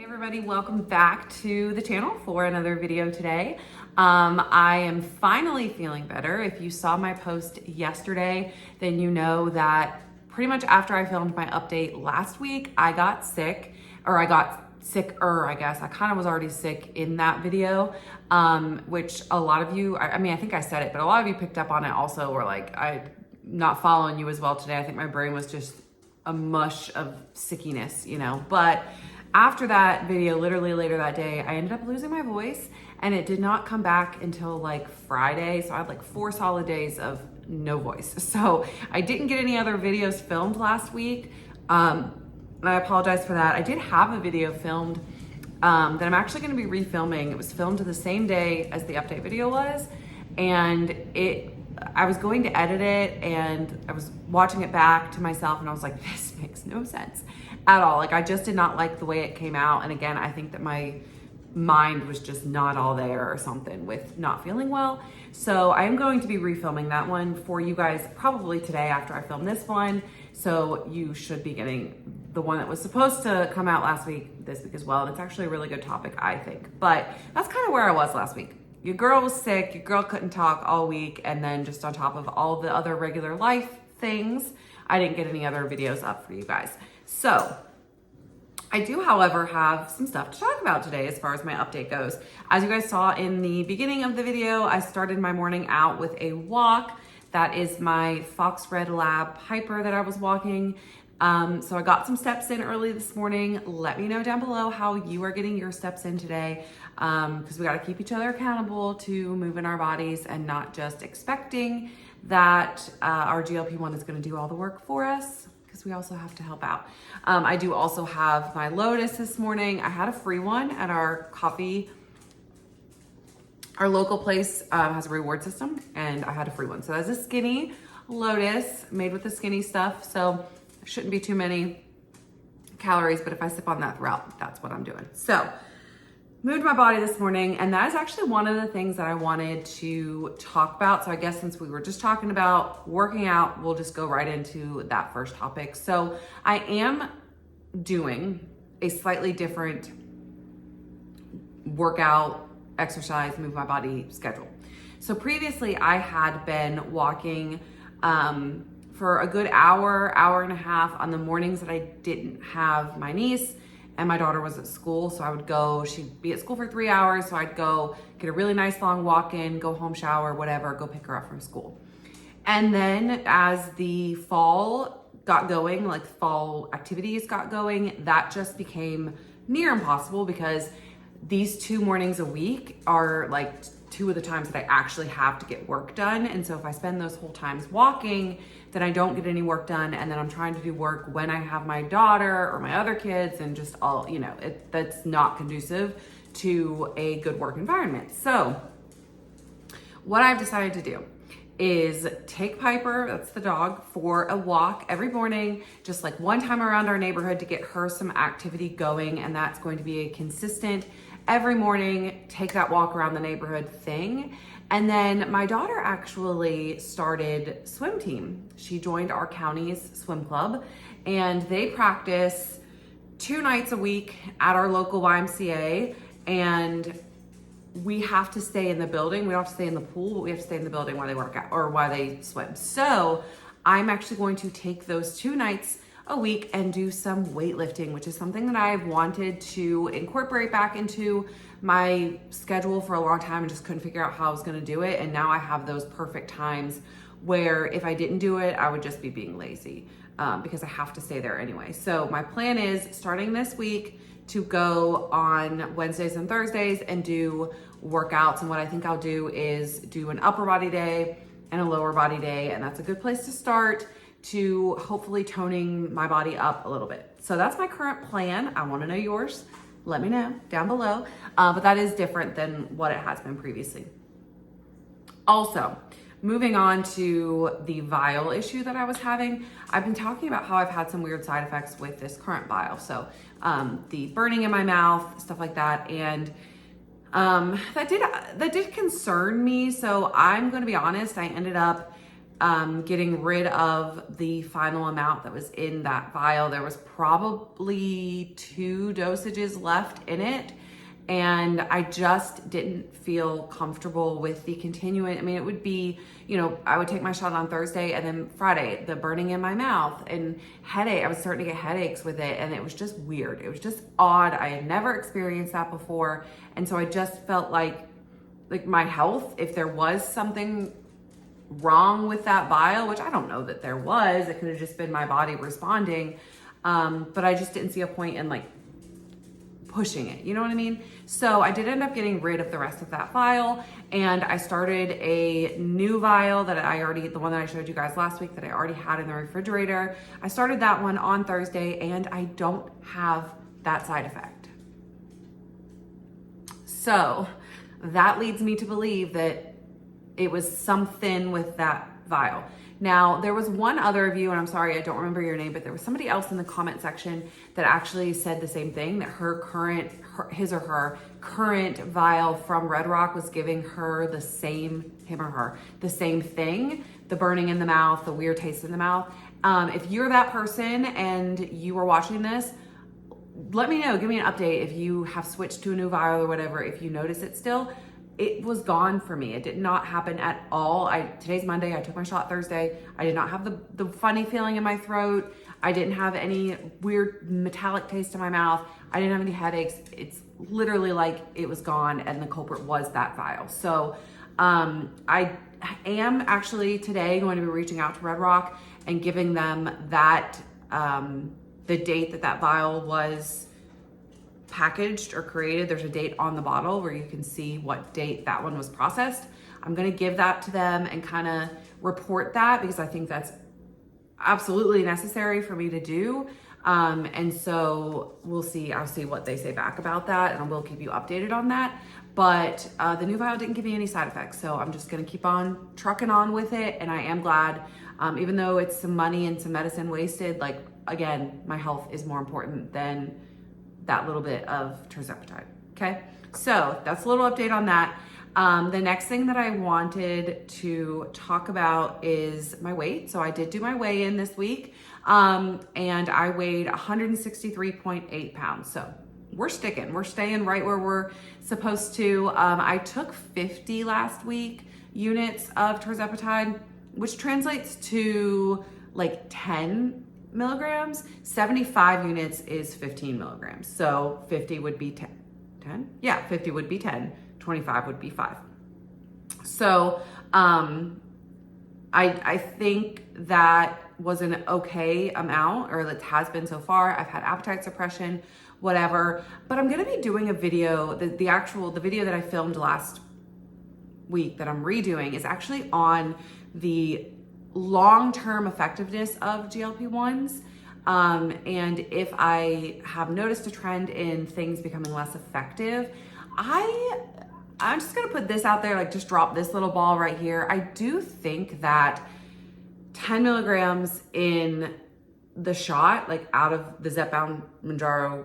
Hey everybody, welcome back to the channel for another video today. I am finally feeling better. If you saw my post yesterday, then you know that pretty much after I filmed my update last week, I got sick, or I got sicker, I guess. I kind of was already sick in that video, which a lot of you, I mean, I think I said it, but a lot of you picked up on it also, were like, I'm not following you as well today. I think my brain was just a mush of sickiness, you know, but after that video, literally later that day, I ended up losing my voice and it did not come back until like Friday. So I had like 4 solid days of no voice. So I didn't get any other videos filmed last week. And I apologize for that. I did have a video filmed that I'm actually gonna be refilming. It was filmed the same day as the update video was. And I was going to edit it and I was watching it back to myself and I was like, this makes no sense at all. Like, I just did not like the way it came out. And again, I think that my mind was just not all there or something with not feeling well. So I am going to be refilming that one for you guys probably today after I film this one. So you should be getting the one that was supposed to come out last week, this week as well. And it's actually a really good topic, I think. But that's kind of where I was last week. Your girl was sick, your girl couldn't talk all week, and then just on top of all the other regular life things, I didn't get any other videos up for you guys. So I do, however, have some stuff to talk about today as far as my update goes. As you guys saw in the beginning of the video, I started my morning out with a walk. That is my Fox Red Lab Hyper that I was walking. So I got some steps in early this morning. Let me know down below how you are getting your steps in today, because we got to keep each other accountable to moving our bodies and not just expecting that our GLP-1 is going to do all the work for us, because we also have to help out. I do also have my Lotus this morning. I had a free one at our coffee. Our local place has a reward system and I had a free one. So that's a skinny Lotus made with the skinny stuff. So shouldn't be too many calories, but if I sip on that throughout, that's what I'm doing. So moved my body this morning, and that is actually one of the things that I wanted to talk about. So I guess since we were just talking about working out, we'll just go right into that first topic. So I am doing a slightly different workout, exercise, move my body schedule. So previously I had been walking for a good hour and a half on the mornings that I didn't have my niece and my daughter was at school. So I would go, she'd be at school for 3 hours. So I'd go get a really nice long walk in, go home, shower, whatever, go pick her up from school. And then as the fall got going, like fall activities got going, that just became near impossible because these 2 mornings a week are like 2 of the times that I actually have to get work done. And so if I spend those whole times walking, then I don't get any work done. And then I'm trying to do work when I have my daughter or my other kids and just all, you know, that's not conducive to a good work environment. So what I've decided to do is take Piper, that's the dog, for a walk every morning, just like one time around our neighborhood to get her some activity going. And that's going to be a consistent every morning, take that walk around the neighborhood thing. And then my daughter actually started swim team. She joined our county's swim club and they practice 2 nights a week at our local YMCA. And we have to stay in the building. We don't have to stay in the pool, but we have to stay in the building while they work out or while they swim. So I'm actually going to take those 2 nights a week and do some weightlifting, which is something that I've wanted to incorporate back into my schedule for a long time and just couldn't figure out how I was going to do it. And now I have those perfect times where if I didn't do it, I would just be being lazy because I have to stay there anyway. So my plan is starting this week to go on Wednesdays and Thursdays and do workouts. And what I think I'll do is do an upper body day and a lower body day. And that's a good place to start to hopefully toning my body up a little bit. So that's my current plan. I want to know yours. Let me know down below. But that is different than what it has been previously. Also, moving on to the vial issue that I was having, I've been talking about how I've had some weird side effects with this current vial. So the burning in my mouth, stuff like that. And that did concern me. So I'm going to be honest, I ended up getting rid of the final amount that was in that vial. There was probably 2 dosages left in it. And I just didn't feel comfortable with the continuing. I mean, it would be, you know, I would take my shot on Thursday, and then Friday, the burning in my mouth and headache. I was starting to get headaches with it, and it was just weird. It was just odd. I had never experienced that before. And so I just felt like my health, if there was something wrong with that vial, which I don't know that there was, it could have just been my body responding. But I just didn't see a point in like pushing it, you know what I mean? So I did end up getting rid of the rest of that vial, and I started a new vial that the one that I showed you guys last week that I already had in the refrigerator. I started that one on Thursday, and I don't have that side effect. So that leads me to believe that it was something with that vial. Now, there was one other of you, and I'm sorry, I don't remember your name, but there was somebody else in the comment section that actually said the same thing, that his or her current vial from Red Rock was giving her the same thing, the burning in the mouth, the weird taste in the mouth. If you're that person and you are watching this, let me know, give me an update if you have switched to a new vial or whatever, if you notice it still. It was gone for me. It did not happen at all. Today's Monday. I took my shot Thursday. I did not have the funny feeling in my throat. I didn't have any weird metallic taste in my mouth. I didn't have any headaches. It's literally like it was gone, and the culprit was that vial. So I am actually today going to be reaching out to Red Rock and giving them that the date that vial was packaged or created. There's a date on the bottle where you can see what date that one was processed. I'm going to give that to them and kind of report that, because I think that's absolutely necessary for me to do. And so we'll see. I'll see what they say back about that, and I will keep you updated on that. But the new vial didn't give me any side effects, so I'm just going to keep on trucking on with it. And I am glad, even though it's some money and some medicine wasted, like, again, my health is more important than that little bit of Tirzepatide. Okay, so that's a little update on that. The next thing that I wanted to talk about is my weight. So I did do my weigh-in this week, and I weighed 163.8 pounds. So we're staying right where we're supposed to. I took 50 last week units of Tirzepatide, which translates to like 10 milligrams. 75 units is 15 milligrams. So 50 would be 10. Yeah, 50 would be 10. 25 would be 5. So I think that was an okay amount, or it has been so far. I've had appetite suppression, whatever. But I'm gonna be doing a video, the video that I filmed last week that I'm redoing is actually on the long-term effectiveness of GLP-1s. And if I have noticed a trend in things becoming less effective, I'm just gonna put this out there, like just drop this little ball right here. I do think that 10 milligrams in the shot, like out of the Zepbound Mounjaro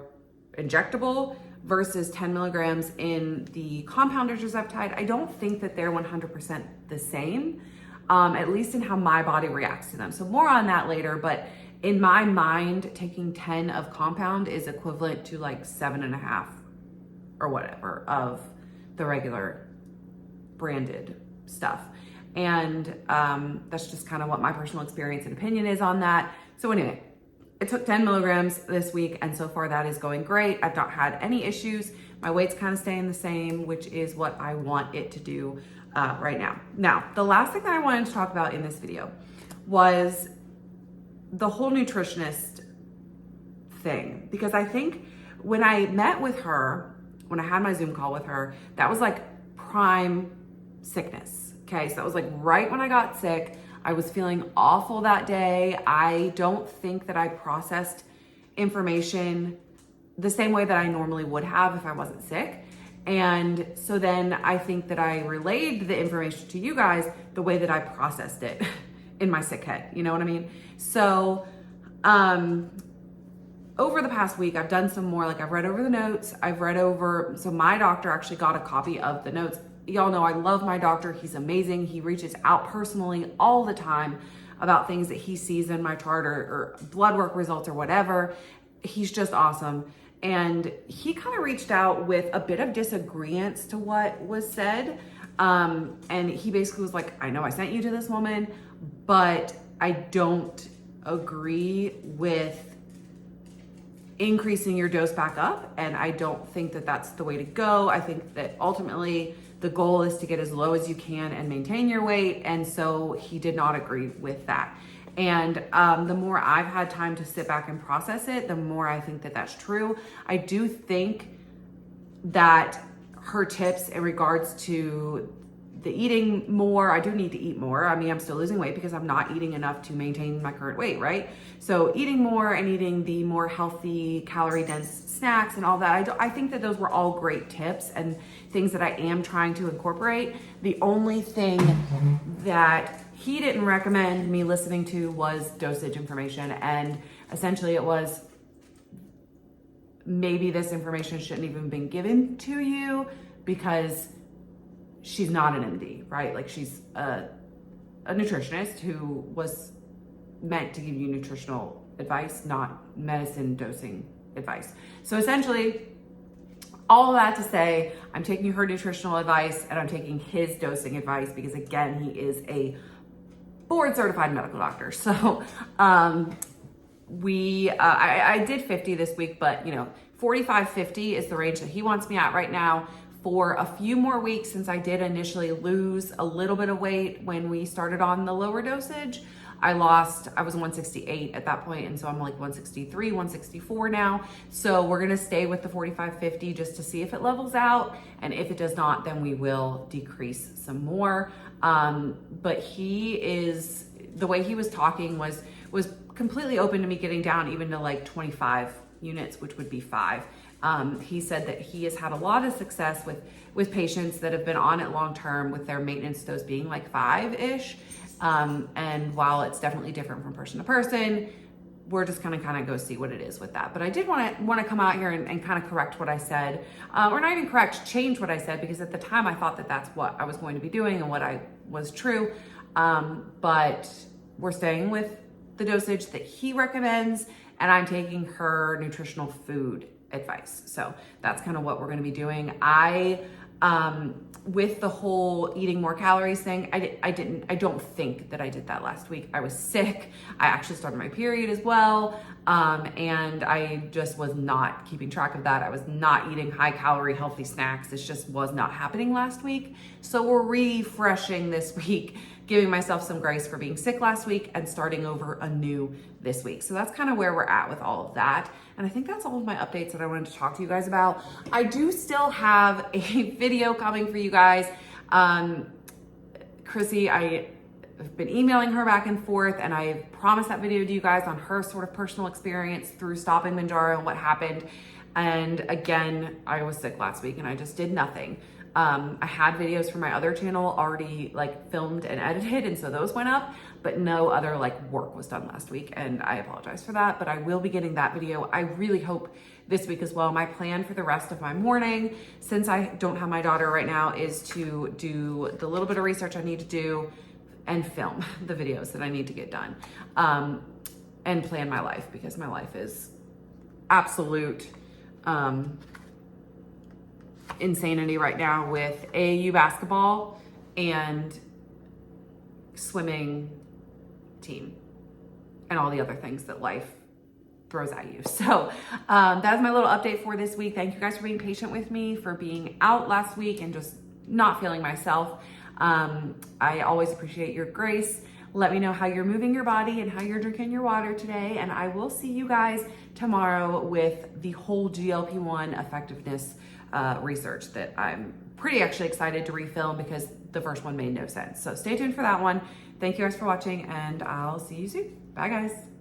injectable versus 10 milligrams in the compounded Tirzepatide, I don't think that they're 100% the same. At least in how my body reacts to them. So more on that later, but in my mind, taking 10 of compound is equivalent to like 7.5 or whatever of the regular branded stuff. And that's just kind of what my personal experience and opinion is on that. So anyway, I took 10 milligrams this week, and so far that is going great. I've not had any issues. My weight's kind of staying the same, which is what I want it to do right now. Now, the last thing that I wanted to talk about in this video was the whole nutritionist thing, because I think when I met with her, when I had my Zoom call with her, that was like prime sickness. Okay, so that was like right when I got sick. I was feeling awful that day. I don't think that I processed information the same way that I normally would have if I wasn't sick. And so then I think that I relayed the information to you guys the way that I processed it in my sick head. You know what I mean? So over the past week, I've done some more, like I've read over the notes. So my doctor actually got a copy of the notes y'all know I love my doctor. He's amazing. He reaches out personally all the time about things that he sees in my chart or blood work results or whatever. He's just awesome. And he kind of reached out with a bit of disagreement to what was said. And he basically was like, I know I sent you to this woman, but I don't agree with increasing your dose back up. And I don't think that that's the way to go. I think that ultimately the goal is to get as low as you can and maintain your weight. And so he did not agree with that. And the more I've had time to sit back and process it, the more I think that that's true. I do think that her tips in regards to the eating more, I do need to eat more. I mean, I'm still losing weight because I'm not eating enough to maintain my current weight, right? So eating more and eating the more healthy, calorie-dense snacks and all that, I think that those were all great tips and things that I am trying to incorporate. The only thing that he didn't recommend me listening to was dosage information. And essentially it was, maybe this information shouldn't even been given to you because she's not an MD, right? Like she's a nutritionist who was meant to give you nutritional advice, not medicine dosing advice. So essentially, all of that to say, I'm taking her nutritional advice and I'm taking his dosing advice because again, he is a board certified medical doctor. So I did 50 this week, but 45, 50 is the range that he wants me at right now. For a few more weeks, since I did initially lose a little bit of weight when we started on the lower dosage, I was 168 at that point, and so I'm like 163, 164 now. So we're gonna stay with the 45, 50 just to see if it levels out, and if it does not, then we will decrease some more. But the way he was talking was completely open to me getting down even to like 25 units, which would be 5. He said that he has had a lot of success with patients that have been on it long-term with their maintenance dose being like 5-ish. And while it's definitely different from person to person, we're just gonna kind of go see what it is with that. But I did want to come out here and kind of correct what I said, or not even correct, change what I said, because at the time I thought that that's what I was going to be doing and what I was true. But we're staying with the dosage that he recommends, and I'm taking her nutritional food advice. So that's kind of what we're going to be doing. With the whole eating more calories thing, I don't think that I did that last week. I was sick. I actually started my period as well. And I just was not keeping track of that. I was not eating high calorie, healthy snacks. This just was not happening last week. So we're refreshing this week, giving myself some grace for being sick last week and starting over anew this week. So that's kind of where we're at with all of that. And I think that's all of my updates that I wanted to talk to you guys about. I do still have a video coming for you guys. Chrissy, I have been emailing her back and forth, and I promised that video to you guys on her sort of personal experience through stopping Mounjaro and what happened. And again, I was sick last week and I just did nothing. I had videos from my other channel already like filmed and edited, and so those went up, but no other like work was done last week, and I apologize for that, but I will be getting that video. I really hope this week as well. My plan for the rest of my morning, since I don't have my daughter right now, is to do the little bit of research I need to do and film the videos that I need to get done, and plan my life, because my life is absolute insanity right now with AAU basketball and swimming team and all the other things that life throws at you. So that is my little update for this week. Thank you guys for being patient with me, for being out last week and just not feeling myself. I always appreciate your grace. Let me know how you're moving your body and how you're drinking your water today. And I will see you guys tomorrow with the whole GLP-1 effectiveness research that I'm pretty actually excited to refilm, because the first one made no sense. So stay tuned for that one. Thank you guys for watching, and I'll see you soon. Bye guys.